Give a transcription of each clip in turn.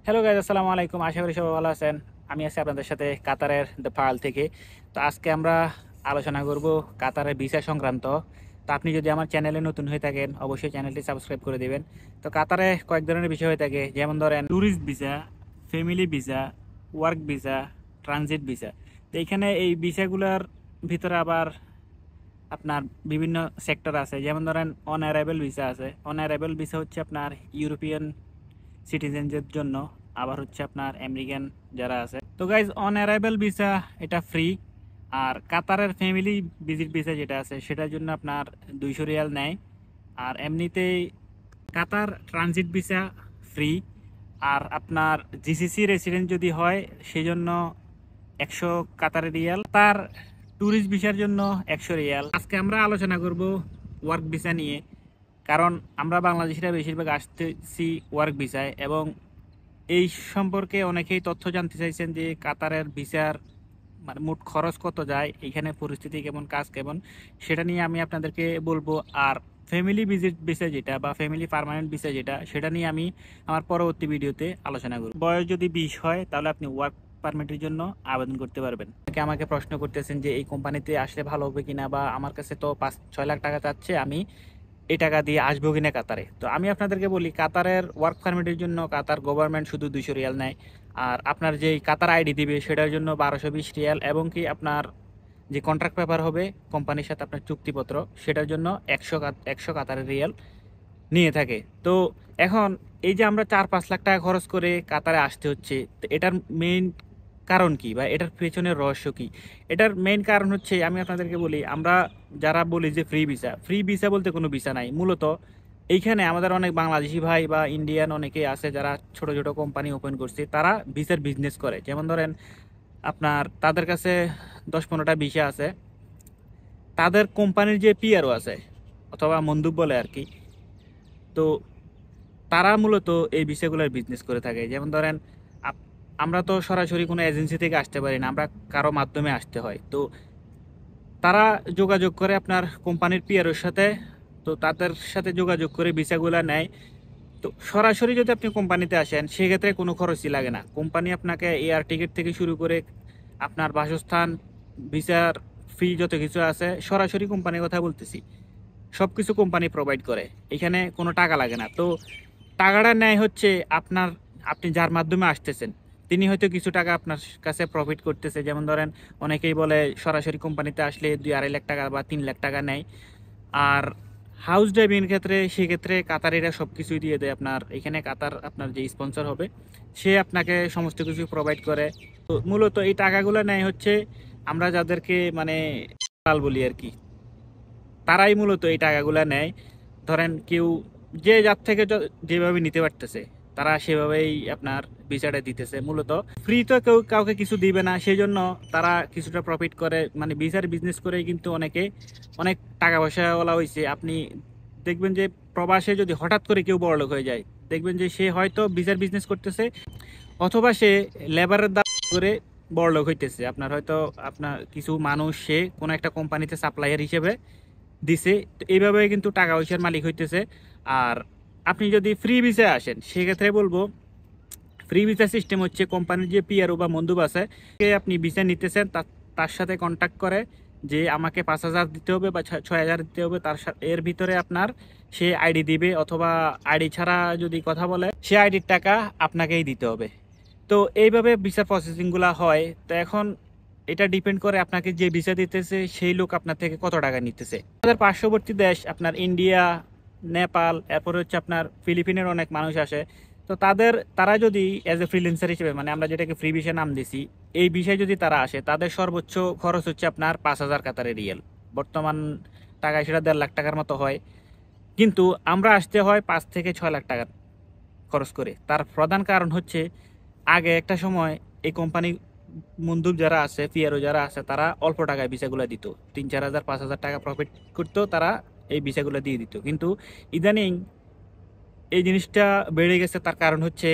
Hello guys, আসসালামু আলাইকুম। আশা করি সবাই ভালো আছেন। আমি আছি আপনাদের সাথে কাতারের দ্য পার্ল থেকে। তো আজকে আমরা আলোচনা করব কাতারের ভিসা সংক্রান্ত। তো আপনি যদি আমার চ্যানেলে নতুন হয়ে থাকেন, অবশ্যই চ্যানেলটি সাবস্ক্রাইব করে দিবেন। তো কাতারে কয়েক ধরনের বিষয় হয়ে থাকে, যেমন ধরেন tourist visa, family visa, work visa, transit visa. তো এইখানে এই ভিসাগুলোর ভিতরে আবার আপনার বিভিন্ন সেক্টর আছে, যেমন ধরেন অন অ্যারাইভেল ভিসা আছে। অন অ্যারাইভেল ভিসা হচ্ছে আপনার ইউরোপিয়ান সিটিজেনদের জন্য, আবার হচ্ছে আপনার আমেরিকান যারা আছে। তো গাইজ, অন অ্যারাইভেল ভিসা এটা ফ্রি। আর কাতারের ফ্যামিলি ভিজিট ভিসা যেটা আছে সেটার জন্য আপনার 200 রিয়াল নেয়। আর এমনিতেই কাতার ট্রানজিট ভিসা ফ্রি। আর আপনার জিসিসি রেসিডেন্ট যদি হয় সেই জন্য 100 কাতারি রিয়াল। তার ট্যুরিস্ট ভিসার জন্য 100 রিয়াল। আজকে আমরা আলোচনা করব ওয়ার্ক ভিসা নিয়ে, কারণ আমরা বাংলাদেশিরা বেশিরভাগ আসতেছি ওয়ার্ক ভিসায়, এবং এই সম্পর্কে অনেকেই তথ্য জানতে চাইছেন যে কাতারের ভিসার মানে মোট খরচ কত যায়, এখানে পরিস্থিতি কেমন, কাজ কেমন, সেটা নিয়ে আমি আপনাদেরকে বলবো। আর ফ্যামিলি ভিজিট ভিসা যেটা বা ফ্যামিলি পার্মানেন্ট ভিসা যেটা, সেটা নিয়ে আমি আমার পরবর্তী ভিডিওতে আলোচনা করব। বয়স যদি 20 হয় তাহলে আপনি ওয়ার্ক পারমিটের জন্য আবেদন করতে পারবেন। আমাকে প্রশ্ন করতেছেন যে এই কোম্পানিতে আসলে ভালো হবে কিনা, বা আমার কাছে তো 5-6 লাখ টাকা চাচ্ছে, আমি এই টাকা দিয়ে আসবো কিনা কাতারে। তো আমি আপনাদেরকে বলি, কাতারের ওয়ার্ক পারমিটের জন্য কাতার গভর্নমেন্ট শুধু 200 রিয়াল নেয়। আর আপনার যে কাতার আইডি দিবে সেটার জন্য 1220 রিয়াল, এবং কি আপনার যে কন্ট্রাক্ট পেপার হবে কোম্পানির সাথে আপনার চুক্তিপত্র, সেটার জন্য 100 কাতারের রিয়াল নিয়ে থাকে। তো এখন এই যে আমরা 4-5 লাখ টাকা খরচ করে কাতারে আসতে হচ্ছে, তো এটার মেইন কারণ কি, বা এটার পেছনের রহস্য কি? এটার মেইন কারণ হচ্ছে, আমি আপনাদেরকে বলি, আমরা যারা বলি যে ফ্রি ভিসা, ফ্রি ভিসা বলতে কোনো ভিসা নাই মূলত। এইখানে আমাদের অনেক বাংলাদেশি ভাই বা ইন্ডিয়ান অনেকেই আছে যারা ছোট ছোট কোম্পানি ওপেন করছে, তারা ভিসার বিজনেস করে। যেমন ধরেন আপনার তাদের কাছে 10-15টা ভিসা আছে, তাদের কোম্পানির যে পিআরও আছে অথবা মন্দুব বলে আর কি, তো তারা মূলত এই বিষয়গুলোর বিজনেস করে থাকে। যেমন ধরেন আমরা তো সরাসরি কোনো এজেন্সি থেকে আসতে পারি না, আমরা কারো মাধ্যমে আসতে হয়। তো তারা যোগাযোগ করে আপনার কোম্পানির পিআরওর সাথে, তো তাদের সাথে যোগাযোগ করে ভিসাগুলো নেয়। তো সরাসরি যদি আপনি কোম্পানিতে আসেন সেক্ষেত্রে কোনো খরচই লাগে না। কোম্পানি আপনাকে এয়ার টিকিট থেকে শুরু করে আপনার বাসস্থান, ভিসার ফি, যত কিছু আছে সরাসরি কোম্পানির কথা বলতেছি, সব কিছু কোম্পানি প্রোভাইড করে। এখানে কোনো টাকা লাগে না। তো টাকাটা নেয় হচ্ছে আপনার, আপনি যার মাধ্যমে আসতেছেন তিনি হয়তো কিছু টাকা আপনার কাছে প্রফিট করতেছে। যেমন ধরেন অনেকেই বলে সরাসরি কোম্পানিতে আসলে 2-2.5 লাখ টাকা বা 3 লাখ টাকা নেয়। আর হাউস ড্রাইভিংয়ের ক্ষেত্রে সেক্ষেত্রে কাতারিরা সব কিছুই দিয়ে দেয় আপনার। এখানে কাতার আপনার যে স্পন্সর হবে সে আপনাকে সমস্ত কিছু প্রোভাইড করে। তো মূলত এই টাকাগুলো নেয় হচ্ছে আমরা যাদেরকে মানে পাল বলি আর কি, তারাই মূলত এই টাকাগুলা নেয়। ধরেন কেউ যে যার থেকে যেভাবে নিতে পারতেছে তারা সেভাবেই আপনার ভিসাটা দিতেছে। মূলত ফ্রি তো কেউ কাউকে কিছু দিবে না, সেই জন্য তারা কিছুটা প্রফিট করে, মানে ভিসার বিজনেস করেই কিন্তু অনেকে অনেক টাকা পয়সাওয়ালা হয়েছে। আপনি দেখবেন যে প্রবাসে যদি হঠাৎ করে কেউ বড়লোক হয়ে যায়, দেখবেন যে সে হয়তো ভিসার বিজনেস করতেছে, অথবা সে লেবারের দাম করে বড়লোক হইতেছে। আপনার হয়তো আপনার কিছু মানুষ সে কোনো একটা কোম্পানিতে সাপ্লায়ার হিসেবে দিছে, তো এইভাবে কিন্তু টাকা পয়সার মালিক হইতেছে। আর আপনি যদি ফ্রি ভিসায় আসেন সেক্ষেত্রে বলবো, ফ্রি ভিসা সিস্টেম হচ্ছে কোম্পানির যে পিআরও বা মন্দুব আছে, কে আপনি ভিসা নিতেছেন তার সাথে কন্ট্যাক্ট করে যে আমাকে 5,000 দিতে হবে বা 6,000 দিতে হবে, তার সাথে এর ভিতরে আপনার সে আইডি দিবে, অথবা আইডি ছাড়া যদি কথা বলে সে আইডির টাকা আপনাকেই দিতে হবে। তো এইভাবে ভিসা প্রসেসিংগুলো হয়। তো এখন এটা ডিপেন্ড করে আপনাকে যে ভিসা দিতেছে সেই লোক আপনার থেকে কত টাকা নিতেছে। আমাদের পার্শ্ববর্তী দেশ আপনার ইন্ডিয়া, নেপাল, এরপরে হচ্ছে আপনার ফিলিপিনের অনেক মানুষ আসে। তো তারা যদি অ্যাজ এ ফ্রিল্যান্সার হিসেবে, মানে আমরা যেটাকে ফ্রি ভিসা নাম দিছি, এই বিষয়ে যদি তারা আসে, তাদের সর্বোচ্চ খরচ হচ্ছে আপনার 5,000 কাতারি রিয়াল। বর্তমান টাকায় সেটা 1.5 লাখ টাকার মতো হয়। কিন্তু আমরা আসতে হয় 5 থেকে 6 লাখ টাকা খরচ করে। তার প্রধান কারণ হচ্ছে, আগে একটা সময় এই কোম্পানি মন্দুব যারা আছে, পিআরও যারা আছে, তারা অল্প টাকায় ভিসাগুলো দিত, 3-4 হাজার 5,000 টাকা প্রফিট করতো, তারা এই ভিসাগুলো দিয়ে দিত। কিন্তু ইদানিং এই জিনিসটা বেড়ে গেছে। তার কারণ হচ্ছে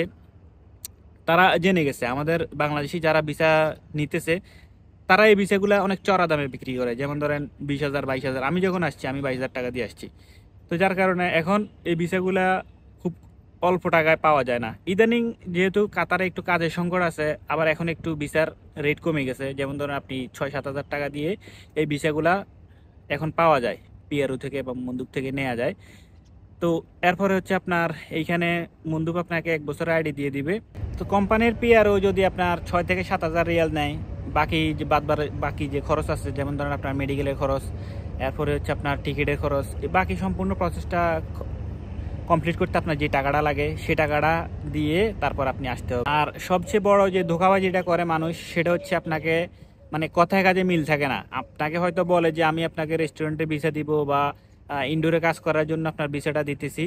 তারা জেনে গেছে আমাদের বাংলাদেশি যারা ভিসা নিতেছে, তারা এই ভিসাগুলো অনেক চড়া দামে বিক্রি করে। যেমন ধরেন 20,000, 22,000। আমি যখন আসছি আমি 22,000 টাকা দিয়ে আসছি। তো যার কারণে এখন এই ভিসাগুলা খুব অল্প টাকায় পাওয়া যায় না। ইদানিং যেহেতু কাতারে একটু কাজের সংকট আছে, আবার এখন একটু ভিসার রেট কমে গেছে। যেমন ধরুন আপনি 6-7 হাজার টাকা দিয়ে এই ভিসাগুলা এখন পাওয়া যায়, পিয়ারু থেকে বা মুন্দুক থেকে নেওয়া যায়। তো এরপরে হচ্ছে আপনার এইখানে মুন্দুক আপনাকে 1 বছরের আইডি দিয়ে দিবে। তো কোম্পানির পিয়ারও যদি আপনার 6 থেকে 7 হাজার রিয়াল নেয়, বাকি যে বাকি যে খরচ আছে, যেমন ধরেন আপনার মেডিকেলের খরচ, এরপরে হচ্ছে আপনার টিকিটের খরচ, এই বাকি সম্পূর্ণ প্রসেসটা কমপ্লিট করতে আপনার যে টাকাটা লাগে সে টাকাটা দিয়ে তারপর আপনি আসতে হবে। আর সবচেয়ে বড় যে ধোঁকাবাজিটা করে মানুষ, সেটা হচ্ছে আপনাকে মানে কথায় কাজে মিল থাকে না। আপনাকে হয়তো বলে যে আমি আপনাকে রেস্টুরেন্টে ভিসা দিব বা ইনডোরে কাজ করার জন্য আপনার ভিসাটা দিতেছি,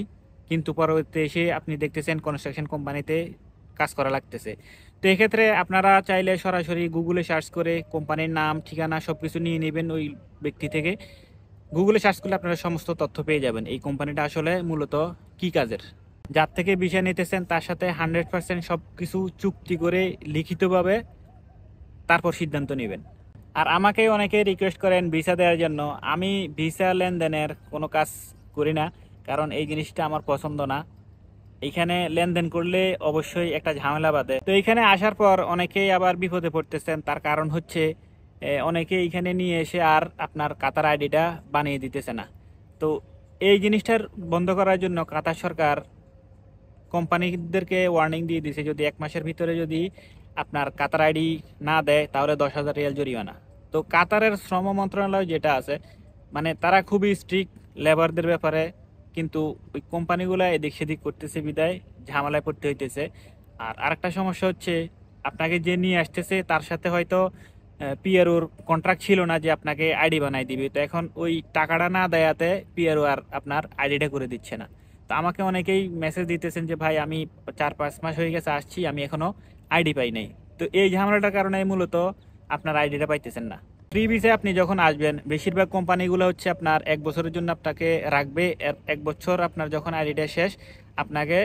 কিন্তু পরবর্তীতে এসে আপনি দেখতেছেন কনস্ট্রাকশন কোম্পানিতে কাজ করা লাগতেছে। তো এক্ষেত্রে আপনারা চাইলে সরাসরি গুগলে সার্চ করে কোম্পানির নাম, ঠিকানা সব কিছু নিয়ে নেবেন ওই ব্যক্তি থেকে। গুগলে সার্চ করলে আপনারা সমস্ত তথ্য পেয়ে যাবেন এই কোম্পানিটা আসলে মূলত কি কাজের। যার থেকে বিষয় নিতেছেন তার সাথে 100% সব কিছু চুক্তি করে লিখিতভাবে তারপর সিদ্ধান্ত নেবেন। আর আমাকে অনেকে রিকোয়েস্ট করেন ভিসা দেওয়ার জন্য। আমি ভিসা লেনদেনের কোনো কাজ করি না, কারণ এই জিনিসটা আমার পছন্দ না। এইখানে লেনদেন করলে অবশ্যই একটা ঝামেলা বাঁধে। তো এইখানে আসার পর অনেকেই আবার বিপদে পড়তেছেন, তার কারণ হচ্ছে অনেকে এইখানে নিয়ে এসে আর আপনার কাতার আইডিটা বানিয়ে দিতেছে না। তো এই জিনিসটার বন্ধ করার জন্য কাতার সরকার কোম্পানিদেরকে ওয়ার্নিং দিয়ে দিয়েছে, যদি 1 মাসের ভিতরে যদি আপনার কাতার আইডি না দেয় তাহলে 10,000 রিয়াল জরিমানা। তো কাতারের শ্রম মন্ত্রণালয় যেটা আছে, মানে তারা খুবই স্ট্রিক্ট লেবারদের ব্যাপারে, কিন্তু ওই কোম্পানিগুলো এদিক সেদিক করতেছে বিদায় ঝামেলায় পড়তে হইতেছে। আর আরেকটা সমস্যা হচ্ছে, আপনাকে যে নিয়ে আসতেছে তার সাথে হয়তো পিআরওর কন্ট্রাক্ট ছিল না যে আপনাকে আইডি বানাই দিবে। তো এখন ওই টাকাটা না দেয়াতে পিআরও আর আপনার আইডিটা করে দিচ্ছে না। তো আমাকে অনেকেই মেসেজ দিতেছেন যে ভাই আমি 4-5 মাস হয়ে গেছে আসছি, আমি এখনো আইডি পাই নাই। তো এই ঝামেলাটার কারণে মূলত আপনার আইডিটা পাইতেছেন না। ফ্রি ভিসায় আপনি যখন আসবেন, বেশিরভাগ কোম্পানিগুলো হচ্ছে আপনার 1 বছরের জন্য আপনাকে রাখবে। 1 বছর আপনার যখন আইডিটা শেষ, আপনাকে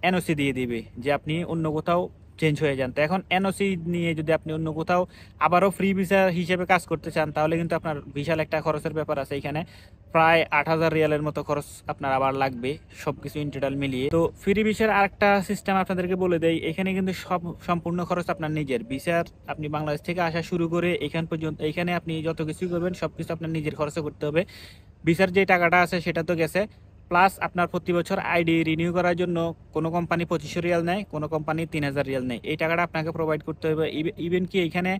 এনওসি দিয়ে দিবে যে আপনি অন্য কোথাও চেঞ্জ হয়ে যান। তো এখন এনওসি নিয়ে যদি আপনি অন্য কোথাও আবারও ফ্রি ভিসা হিসেবে কাজ করতে চান, তাহলে কিন্তু আপনার বিশাল একটা খরচের ব্যাপার আছে। এখানে প্রায় 8,000 রিয়ালের মতো খরচ আপনার আবার লাগবে সবকিছু ইন টোটাল মিলিয়ে। তো ফ্রি ভিসার আরেকটা সিস্টেম আপনাদেরকে বলে দেই, এখানে কিন্তু সম্পূর্ণ খরচ আপনার নিজের। ভিসার আপনি বাংলাদেশ থেকে আসা শুরু করে এখান পর্যন্ত, এখানে আপনি যত কিছু করবেন সবকিছু আপনার নিজের খরচে করতে হবে। ভিসার যে টাকাটা আছে সেটা তো গেছে, প্লাস আপনার প্রতি বছর আইডি রিনিউ করার জন্য কোনো কোম্পানি 2500 রিয়াল নেয়, কোনো কোম্পানি 3,000 রিয়াল নেয়। এই টাকাটা আপনাকে প্রোভাইড করতে হবে। ইভেন কি এখানে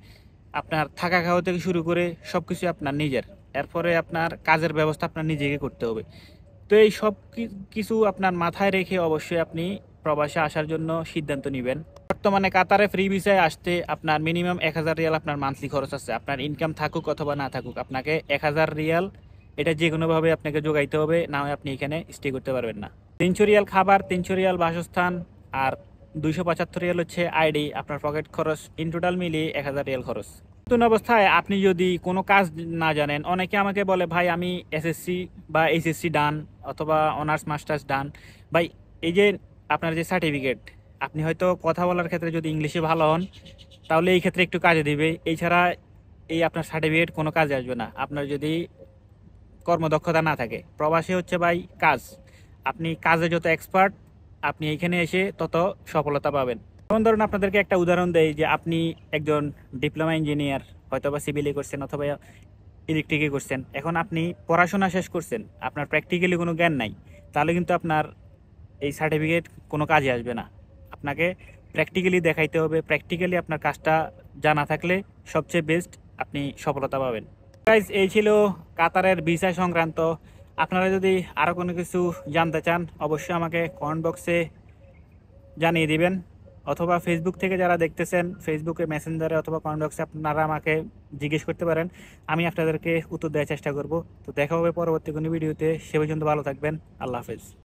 আপনার থাকা খাওয়া থেকে শুরু করে সব কিছু আপনার নিজের। এরপরে আপনার কাজের ব্যবস্থা আপনার নিজেকে করতে হবে। তো এই সব কিছু আপনার মাথায় রেখে অবশ্যই আপনি প্রবাসে আসার জন্য সিদ্ধান্ত নেবেন। বর্তমানে কাতারে ফ্রি ভিসায় আসতে আপনার মিনিমাম 1,000 রিয়াল আপনার মান্থলি খরচ আছে। আপনার ইনকাম থাকুক অথবা না থাকুক, আপনাকে 1,000 রিয়াল এটা যে কোনোভাবে আপনাকে যোগাইতে হবে, না হয় আপনি এখানে স্টে করতে পারবেন না। 300 রিয়াল খাবার, 300 রিয়াল বাসস্থান, আর 275 রিয়াল হচ্ছে আইডি, আপনার পকেট খরচ, ইন টোটাল মিলিয়ে 1,000 রিয়াল খরচ। নতুন অবস্থায় আপনি যদি কোনো কাজ না জানেন, অনেকে আমাকে বলে ভাই আমি এসএসসি বা এইচএসসি ডান অথবা অনার্স মাস্টার্স ডান, ভাই এই যে আপনার যে সার্টিফিকেট, আপনি হয়তো কথা বলার ক্ষেত্রে যদি ইংলিশে ভালো হন তাহলে এই ক্ষেত্রে একটু কাজে দিবে। এছাড়া এই আপনার সার্টিফিকেট কোনো কাজে আসবে না আপনার যদি কর্মদক্ষতা না থাকে। প্রবাসী হচ্ছে ভাই কাজ, আপনি কাজে যত এক্সপার্ট, আপনি এখানে এসে তত সফলতা পাবেন। যেমন ধরুন আপনাদেরকে একটা উদাহরণ দেই, যে আপনি একজন ডিপ্লোমা ইঞ্জিনিয়ার, হয়তো বা সিভিলে করছেন অথবা ইলেকট্রিকে করছেন। এখন আপনি পড়াশোনা শেষ করছেন, আপনার প্র্যাকটিক্যালি কোনো জ্ঞান নাই, তাহলে কিন্তু আপনার এই সার্টিফিকেট কোনো কাজে আসবে না। আপনাকে প্র্যাকটিক্যালি দেখাইতে হবে। প্র্যাকটিক্যালি আপনার কাজটা জানা থাকলে সবচেয়ে বেস্ট আপনি সফলতা পাবেন। গাইজ, এই ছিল কাতারের ভিসা সংক্রান্ত। আপনারা যদি আরও কোনো কিছু জানতে চান অবশ্যই আমাকে কমেন্ট বক্সে জানিয়ে দিবেন, অথবা ফেসবুক থেকে যারা দেখতেছেন ফেসবুকে মেসেঞ্জারে অথবা কমেন্ট বক্সে আপনারা আমাকে জিজ্ঞেস করতে পারেন, আমি আপনাদেরকে উত্তর দেওয়ার চেষ্টা করব। তো দেখা হবে পরবর্তী কোনো ভিডিওতে। সে পর্যন্ত ভালো থাকবেন। আল্লাহ হাফেজ।